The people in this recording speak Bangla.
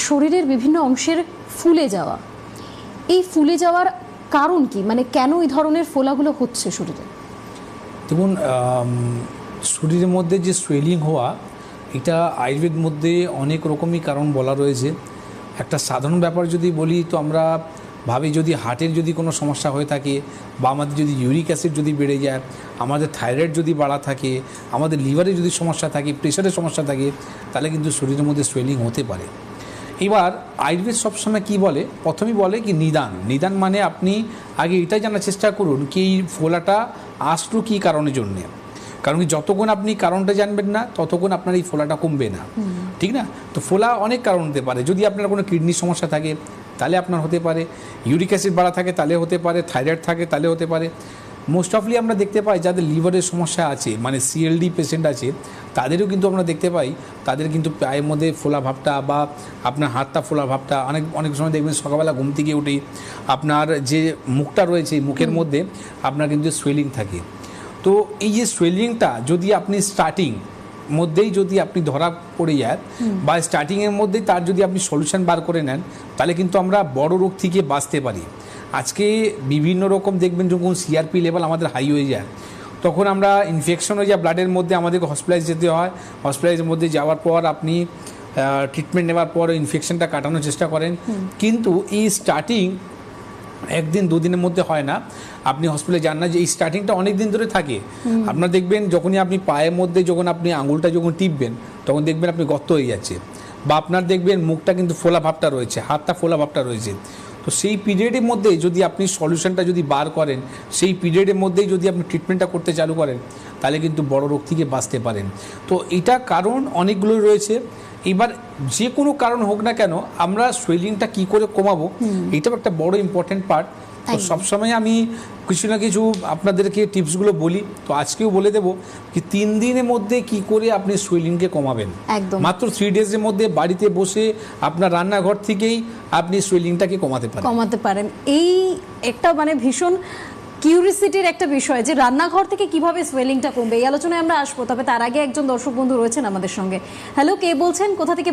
শরীরের বিভিন্ন অংশের ফুলে যাওয়া, এই ফুলে যাওয়ার কারণ কি, মানে কেন এই ধরনের ফোলাগুলো হচ্ছে শরীরে? দেখুন, শরীরের মধ্যে যে সোয়েলিং হওয়া, এটা আয়ুর্বেদ মধ্যে অনেক রকমই কারণ বলা রয়েছে। একটা সাধারণ ব্যাপার যদি বলি তো আমরা ভাবি যদি হার্টের যদি কোনো সমস্যা হয়ে থাকে, বা আমাদের যদি ইউরিক অ্যাসিড যদি বেড়ে যায়, আমাদের থাইরয়েড যদি বাড়া থাকে, আমাদের লিভারে যদি সমস্যা থাকে, প্রেশারের সমস্যা থাকে, তাহলে কিন্তু শরীরের মধ্যে সোয়েলিং হতে পারে। এবার আয়ুর্বেদ সবসময় কী বলে, প্রথমেই বলে কি নিদান মানে আপনি আগে এটাই জানার চেষ্টা করুন কি এই ফোলাটা আসলো কী কারণের জন্যে। কারণ কি যতক্ষণ আপনি কারণটা জানবেন না ততক্ষণ আপনার এই ফোলাটা কমবে না, ঠিক না? তো ফোলা অনেক কারণ হতে পারে। যদি আপনার কোনো কিডনির সমস্যা থাকে তাহলে আপনার হতে পারে, ইউরিক অ্যাসিড বাড়া থাকে তাহলে হতে পারে, থাইরয়েড থাকে তাহলে হতে পারে। মোস্ট অফলি আমরা দেখতে পাই যাদের লিভারের সমস্যা আছে, মানে সিএলডি পেশেন্ট আছে, তাদেরও কিন্তু আমরা দেখতে পাই তাদের কিন্তু পায়ের মধ্যে ফোলা ভাবটা বা আপনার হাতটা ফোলা ভাবটা অনেক সময় দেখবেন সকালবেলা ঘুম থেকে উঠেই আপনার যে মুখটা রয়েছে মুখের মধ্যে আপনার কিন্তু সোয়েলিং থাকে। তো এই যে সোয়েলিংটা যদি আপনি স্টার্টিং মধ্যেই যদি আপনি ধরা পড়ে যায় বা স্টার্টিংয়ের মধ্যেই তার যদি আপনি সলিউশন বার করে নেন, তাহলে কিন্তু আমরা বড় রোগ থেকে বাঁচতে পারি। আজকে বিভিন্ন রকম দেখবেন যখন সিআরপি লেভেল আমাদের হাই হয়ে যায়, তখন আমরা ইনফেকশন হয়ে যায় ব্লাডের মধ্যে, আমাদেরকে হসপিটালাইজ যেতে হয়। হসপিটালাইজের মধ্যে যাওয়ার পর আপনি ট্রিটমেন্ট নেওয়ার পর ইনফেকশনটা কাটানোর চেষ্টা করেন, কিন্তু এই স্টার্টিং একদিন দুদিনের মধ্যে হয় না। আপনি হসপিটালে যান না, যে এই স্টার্টিংটা অনেক দিন ধরে থাকে। আপনার দেখবেন যখনই আপনি পায়ের মধ্যে যখন আপনি আঙুলটা যখন টিপবেন তখন দেখবেন আপনি গর্ত হয়ে যাচ্ছে, বা আপনার দেখবেন মুখটা কিন্তু ফোলা ভাবটা রয়েছে, হাতটা ফোলা ভাবটা রয়েছে। তো সেই পিরিয়ডের মধ্যে যদি আপনি সলিউশনটা যদি বার করেন, সেই পিরিয়ডের মধ্যেই যদি আপনি ট্রিটমেন্টটা করতে চালু করেন, তাহলে কিন্তু বড় রোগ থেকে বাঁচতে পারেন। তো এটা কারণ অনেকগুলো রয়েছে। এবার যে কোনো কারণ হোক না কেন, আমরা সোয়েলিংটা কী করে কমাবো, এটাও একটা বড় ইম্পর্টেন্ট পার্ট। তো সবসময় আমি কিছু না কিছু আপনাদেরকে টিপসগুলো বলি, তো আজকেও বলে দেবো কি 3 দিনের মধ্যে কি করে আপনি সোয়েলিংকে কমাবেন। মাত্র 3 ডেজের মধ্যে বাড়িতে বসে আপনার রান্নাঘর থেকেই আপনি সোয়েলিংটাকে কমাতে পারেন। এই একটা মানে ভীষণ কিউরিসিটির একটা বিষয় যে রান্নাঘর থেকে কিভাবে সোয়েলিংটা কমবে, এই আলোচনায় আমরা আসবো। তবে তার আগে একজন দর্শক বন্ধু রয়েছেন আমাদের সঙ্গে। হ্যালো, কে বলছেন, কোথা থেকে